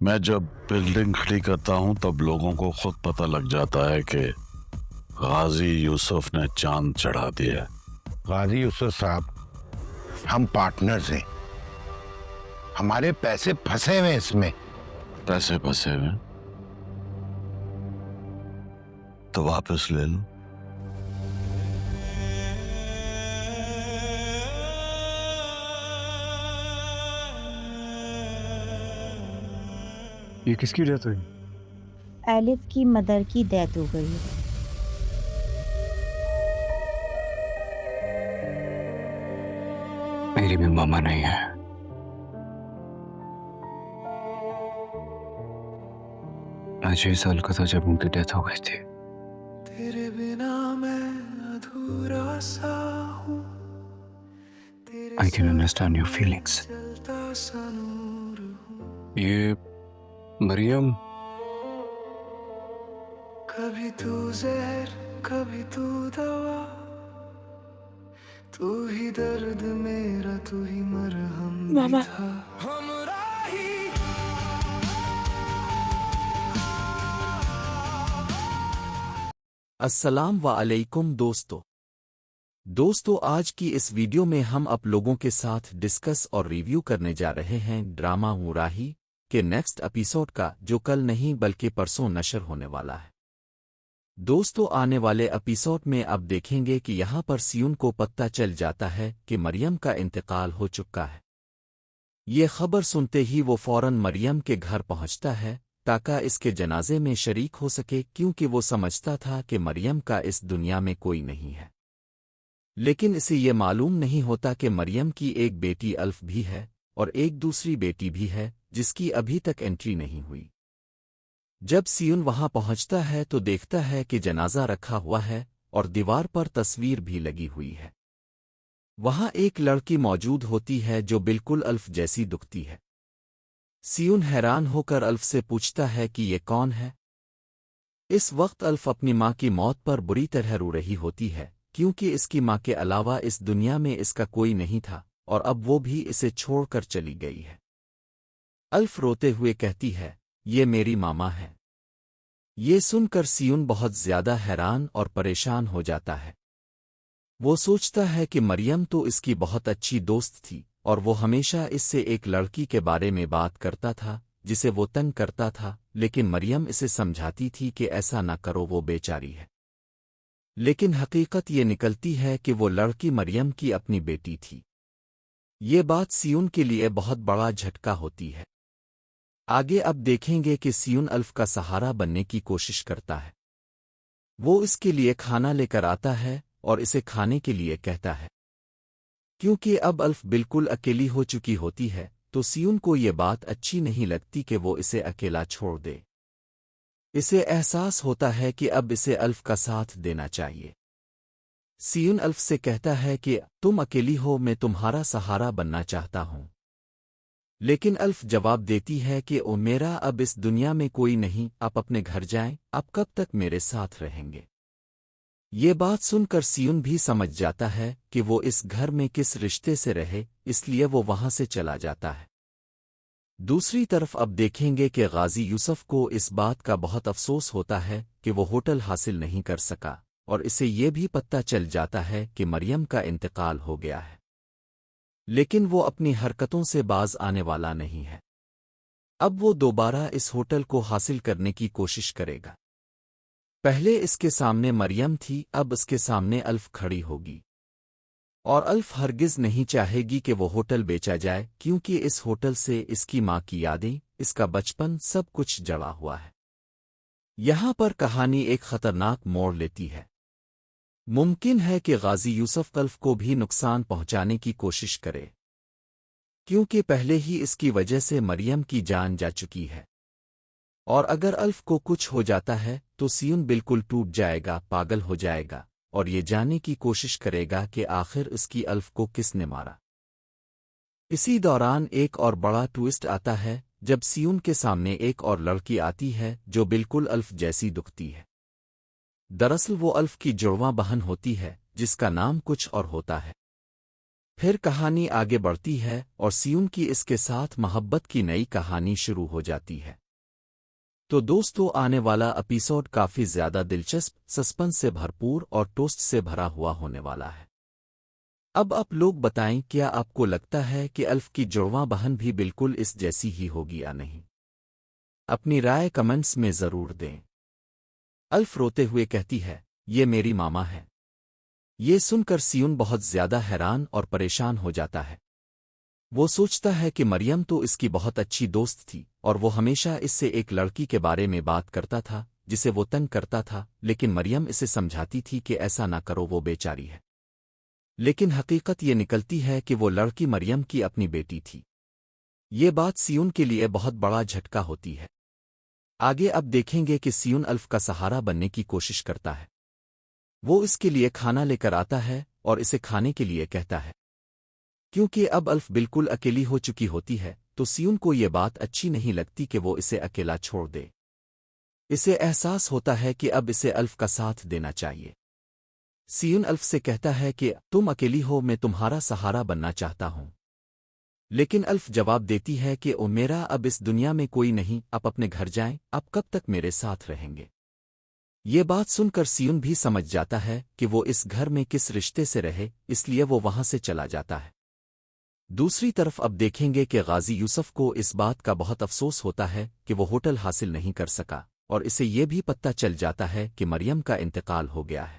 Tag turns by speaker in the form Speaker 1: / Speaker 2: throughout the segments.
Speaker 1: मैं जब बिल्डिंग खड़ी करता हूँ तब लोगों को खुद पता लग जाता है कि गाजी यूसुफ ने चांद चढ़ा दिया।
Speaker 2: गाजी यूसुफ साहब, हम पार्टनर्स हैं, हमारे पैसे फंसे हुए इसमें।
Speaker 1: पैसे फंसे हुए तो वापस ले लो।
Speaker 3: ये किसकी डेथ हुई?
Speaker 4: एलिफ की मदर की डेथ हो गई है।
Speaker 3: मेरी भी मामा नहीं है। मैं 6 साल का था जब उनकी डेथ हो गई थी।
Speaker 5: तेरे बिना मैं अधूरा सा हूँ,
Speaker 3: I can understand your feelings.
Speaker 5: चलता सा नूर हूँ।
Speaker 3: ये मरियम,
Speaker 5: कभी तू जहर कभी तू दवा, तू ही दर्द मेरा, तू ही मरहम भी था। हमराही
Speaker 6: अस्सलाम वालेकुम दोस्तों, आज की इस वीडियो में हम आप लोगों के साथ डिस्कस और रिव्यू करने जा रहे हैं ड्रामा मुराही के नेक्स्ट एपिसोड का, जो कल नहीं बल्कि परसों नशर होने वाला है। दोस्तों, आने वाले एपिसोड में अब देखेंगे कि यहाँ पर सियून को पता चल जाता है कि मरियम का इंतकाल हो चुका है। ये खबर सुनते ही वो फौरन मरियम के घर पहुँचता है ताकि इसके जनाजे में शरीक हो सके, क्योंकि वो समझता था कि मरियम का इस दुनिया में कोई नहीं है। लेकिन इसे ये मालूम नहीं होता कि मरियम की एक बेटी अल्फ भी है और एक दूसरी बेटी भी है जिसकी अभी तक एंट्री नहीं हुई। जब सियून वहां पहुंचता है तो देखता है कि जनाजा रखा हुआ है और दीवार पर तस्वीर भी लगी हुई है। वहां एक लड़की मौजूद होती है जो बिल्कुल अल्फ जैसी दिखती है। सियून हैरान होकर अल्फ से पूछता है कि ये कौन है। इस वक्त अल्फ अपनी मां की मौत पर बुरी तरह रो रही होती है, क्योंकि इसकी मां के अलावा इस दुनिया में इसका कोई नहीं था और अब वो भी इसे छोड़कर चली गई है। अल्फ रोते हुए कहती है, ये मेरी मामा है। ये सुनकर सियून बहुत ज्यादा हैरान और परेशान हो जाता है। वो सोचता है कि मरियम तो इसकी बहुत अच्छी दोस्त थी और वो हमेशा इससे एक लड़की के बारे में बात करता था जिसे वो तंग करता था, लेकिन मरियम इसे समझाती थी कि ऐसा ना करो, वो बेचारी है। लेकिन हकीकत ये निकलती है कि वो लड़की मरियम की अपनी बेटी थी। ये बात सियून के लिए बहुत बड़ा झटका होती है। आगे अब देखेंगे कि सियून अल्फ का सहारा बनने की कोशिश करता है। वो इसके लिए खाना लेकर आता है और इसे खाने के लिए कहता है। क्योंकि अब अल्फ बिल्कुल अकेली हो चुकी होती है तो सियून को ये बात अच्छी नहीं लगती कि वो इसे अकेला छोड़ दे। इसे एहसास होता है कि अब इसे अल्फ का साथ देना चाहिए। सियून अल्फ से कहता है कि तुम अकेली हो, मैं तुम्हारा सहारा बनना चाहता हूं। लेकिन अल्फ जवाब देती है कि ओ मेरा अब इस दुनिया में कोई नहीं, आप अपने घर जाएं, आप कब तक मेरे साथ रहेंगे। ये बात सुनकर सियून भी समझ जाता है कि वो इस घर में किस रिश्ते से रहे, इसलिए वो वहां से चला जाता है। दूसरी तरफ अब देखेंगे कि गाजी यूसुफ को इस बात का बहुत अफसोस होता है कि वो होटल हासिल नहीं कर सका और इसे ये भी पता चल जाता है कि मरियम का इंतकाल हो गया है। लेकिन वो अपनी हरकतों से बाज आने वाला नहीं है। अब वो दोबारा इस होटल को हासिल करने की कोशिश करेगा। पहले इसके सामने मरियम थी, अब इसके सामने अल्फ खड़ी होगी। और अल्फ हरगिज नहीं चाहेगी कि वो होटल बेचा जाए, क्योंकि इस होटल से इसकी मां की यादें, इसका बचपन, सब कुछ जड़ा हुआ है। यहां पर कहानी एक खतरनाक मोड़ लेती है। मुमकिन है कि गाजी यूसुफ अल्फ को भी नुकसान पहुंचाने की कोशिश करे, क्योंकि पहले ही इसकी वजह से मरियम की जान जा चुकी है। और अगर अल्फ को कुछ हो जाता है तो सियून बिल्कुल टूट जाएगा, पागल हो जाएगा और ये जानने की कोशिश करेगा कि आखिर इसकी अल्फ को किसने मारा। इसी दौरान एक और बड़ा ट्विस्ट आता है जब सियून के सामने एक और लड़की आती है जो बिल्कुल अल्फ जैसी दिखती है। दरअसल वो अल्फ की जुड़वां बहन होती है जिसका नाम कुछ और होता है। پھر کہانی آگے بڑھتی ہے اور سیون کی اس کے ساتھ محبت کی نئی کہانی شروع ہو جاتی ہے۔ تو دوستو آنے والا ایپیسوڈ کافی زیادہ دلچسپ، سسپنس سے بھرپور اور ٹوسٹ سے بھرا ہوا ہونے والا ہے۔ اب آپ لوگ بتائیں کیا آپ کو لگتا ہے کہ الف کی جڑواں بہن بھی بالکل اس جیسی ہی ہوگی یا نہیں؟ اپنی رائے کمنٹس میں ضرور دیں۔ الف روتے ہوئے کہتی ہے، یہ میری ماما ہے۔ یہ سن کر سیون بہت زیادہ حیران اور پریشان ہو جاتا ہے۔ وہ سوچتا ہے کہ مریم تو اس کی بہت اچھی دوست تھی اور وہ ہمیشہ اس سے ایک لڑکی کے بارے میں بات کرتا تھا جسے وہ تنگ کرتا تھا، لیکن مریم اسے سمجھاتی تھی کہ ایسا نہ کرو، وہ بیچاری ہے۔ لیکن حقیقت یہ نکلتی ہے کہ وہ لڑکی مریم کی اپنی بیٹی تھی۔ یہ بات سیون کے لیے بہت بڑا جھٹکا ہوتی ہے۔ آگے اب دیکھیں گے کہ سیون الف کا سہارا بننے کی کوشش کرتا ہے۔ وہ اس کے لیے کھانا لے کر آتا ہے اور اسے کھانے کے لیے کہتا ہے۔ کیونکہ اب الف بالکل اکیلی ہو چکی ہوتی ہے تو سیون کو یہ بات اچھی نہیں لگتی کہ وہ اسے اکیلا چھوڑ دے۔ اسے احساس ہوتا ہے کہ اب اسے الف کا ساتھ دینا چاہیے۔ سیون الف سے کہتا ہے کہ تم اکیلی ہو، میں تمہارا سہارا بننا چاہتا ہوں۔ لیکن الف جواب دیتی ہے کہ او میرا اب اس دنیا میں کوئی نہیں، آپ اپنے گھر جائیں، آپ کب تک میرے ساتھ رہیں گے؟ یہ بات سن کر سیون بھی سمجھ جاتا ہے کہ وہ اس گھر میں کس رشتے سے رہے، اس لیے وہ وہاں سے چلا جاتا ہے۔ دوسری طرف اب دیکھیں گے کہ غازی یوسف کو اس بات کا بہت افسوس ہوتا ہے کہ وہ ہوٹل حاصل نہیں کر سکا، اور اسے یہ بھی پتہ چل جاتا ہے کہ مریم کا انتقال ہو گیا ہے۔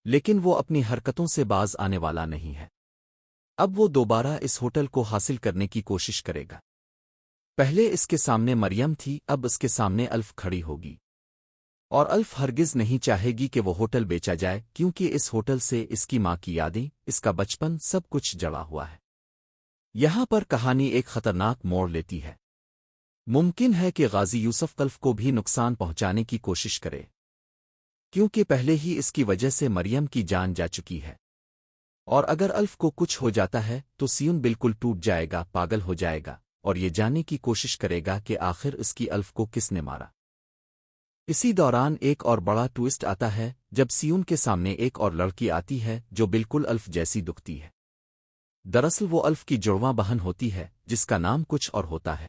Speaker 6: لیکن وہ اپنی حرکتوں سے باز آنے والا نہیں ہے۔ اب وہ دوبارہ اس ہوٹل کو حاصل کرنے کی کوشش کرے گا۔ پہلے اس کے سامنے مریم تھی، اب اس کے سامنے الف کھڑی ہوگی، اور الف ہرگز نہیں چاہے گی کہ وہ ہوٹل بیچا جائے، کیونکہ اس ہوٹل سے اس کی ماں کی یادیں، اس کا بچپن، سب کچھ جڑا ہوا ہے۔ یہاں پر کہانی ایک خطرناک موڑ لیتی ہے۔ ممکن ہے کہ غازی یوسف الف کو بھی نقصان پہنچانے کی کوشش کرے، کیونکہ پہلے ہی اس کی وجہ سے مریم کی جان جا چکی ہے۔ اور اگر الف کو کچھ ہو جاتا ہے تو سیون بالکل ٹوٹ جائے گا، پاگل ہو جائے گا، اور یہ جاننے کی کوشش کرے گا کہ آخر اس کی الف کو کس نے مارا۔ اسی دوران ایک اور بڑا ٹوئسٹ آتا ہے جب سیون کے سامنے ایک اور لڑکی آتی ہے جو بالکل الف جیسی دکھتی ہے۔ دراصل وہ الف کی جڑواں بہن ہوتی ہے جس کا نام کچھ اور ہوتا ہے۔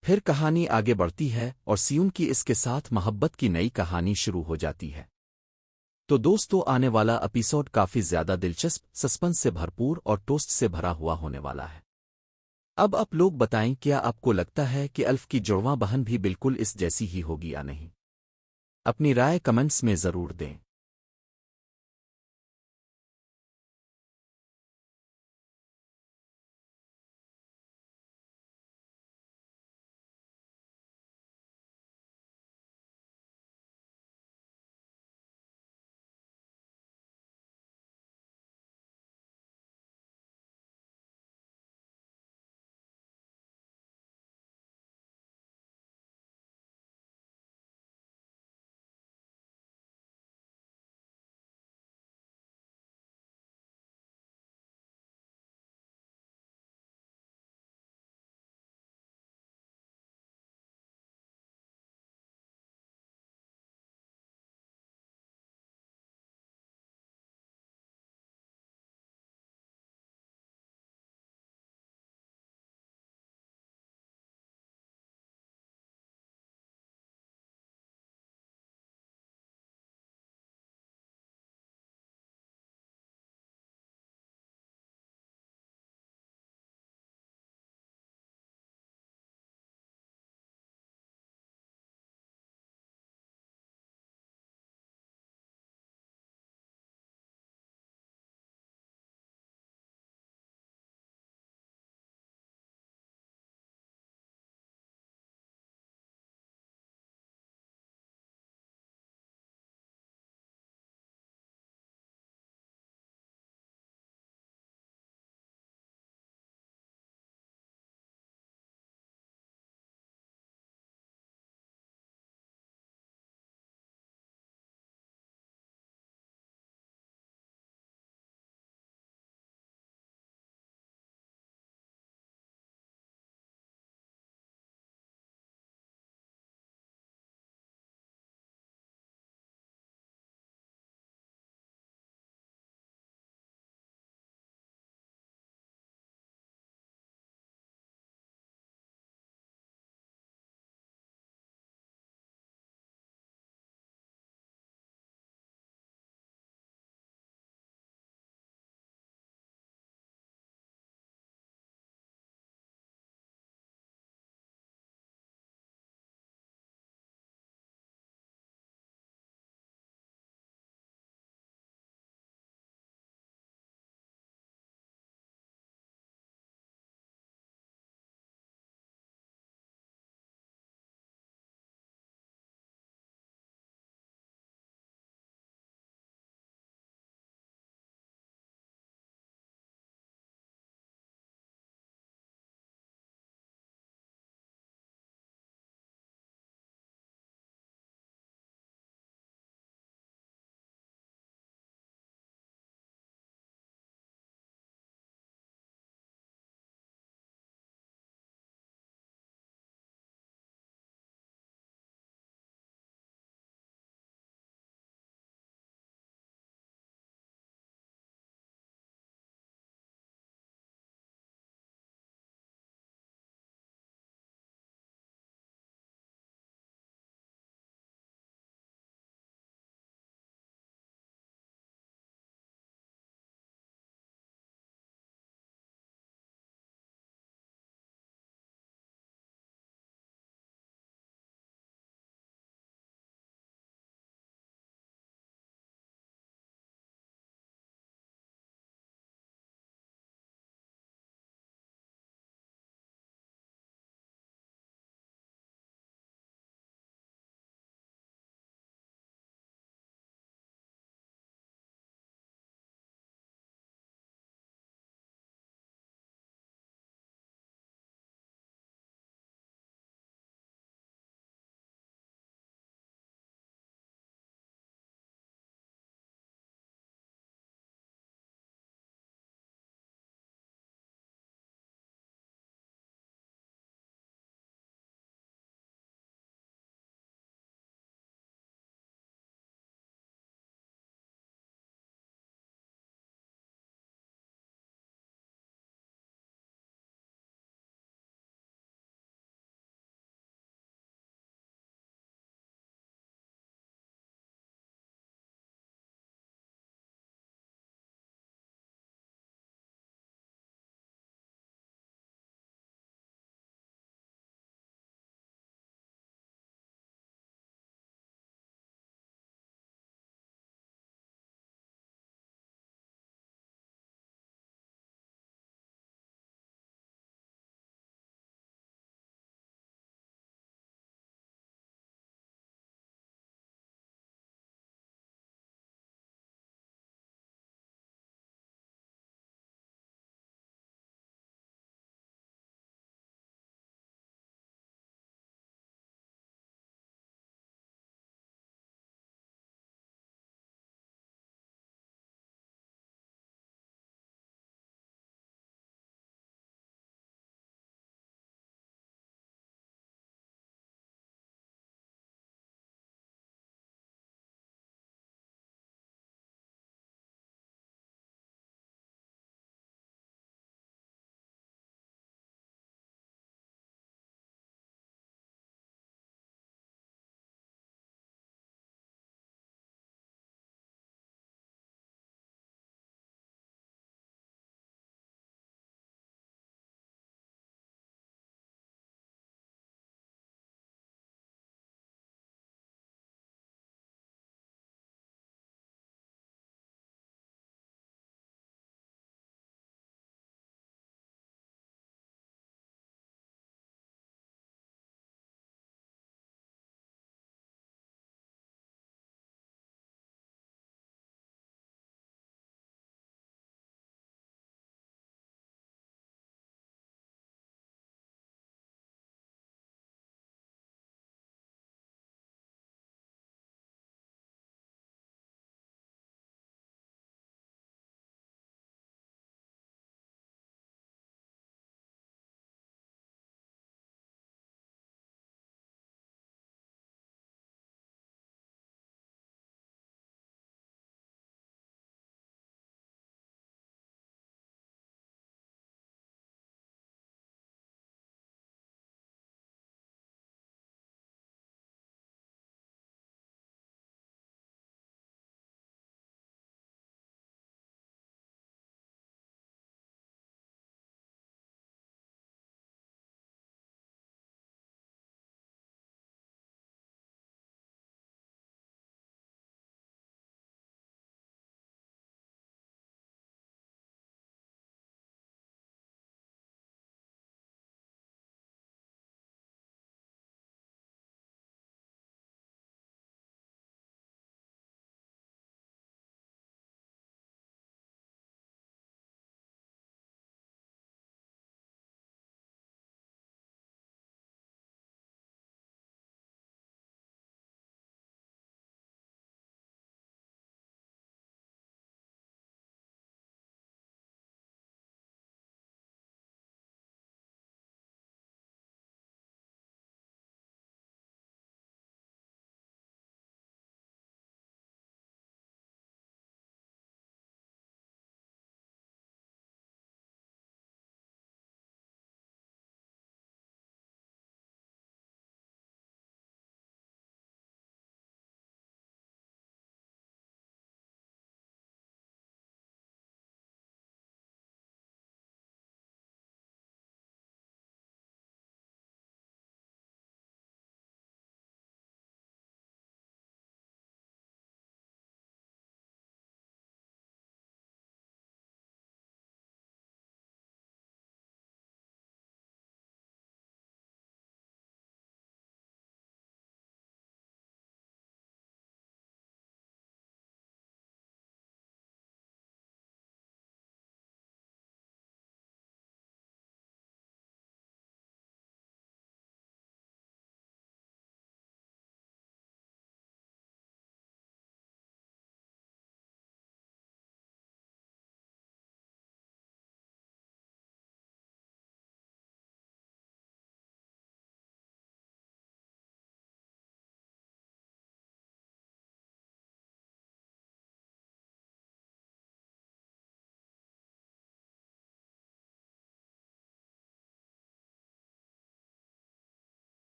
Speaker 6: پھر کہانی آگے بڑھتی ہے اور سیون کی اس کے ساتھ محبت کی نئی کہانی شروع ہو جاتی ہے۔ تو دوستو آنے والا ایپیسوڈ کافی زیادہ دلچسپ، سسپنس سے بھرپور اور ٹوسٹ سے بھرا ہوا ہونے والا ہے۔ اب آپ لوگ بتائیں کیا آپ کو لگتا ہے کہ الف کی جڑواں بہن بھی بالکل اس جیسی ہی ہوگی یا نہیں؟ اپنی رائے کمنٹس میں ضرور دیں۔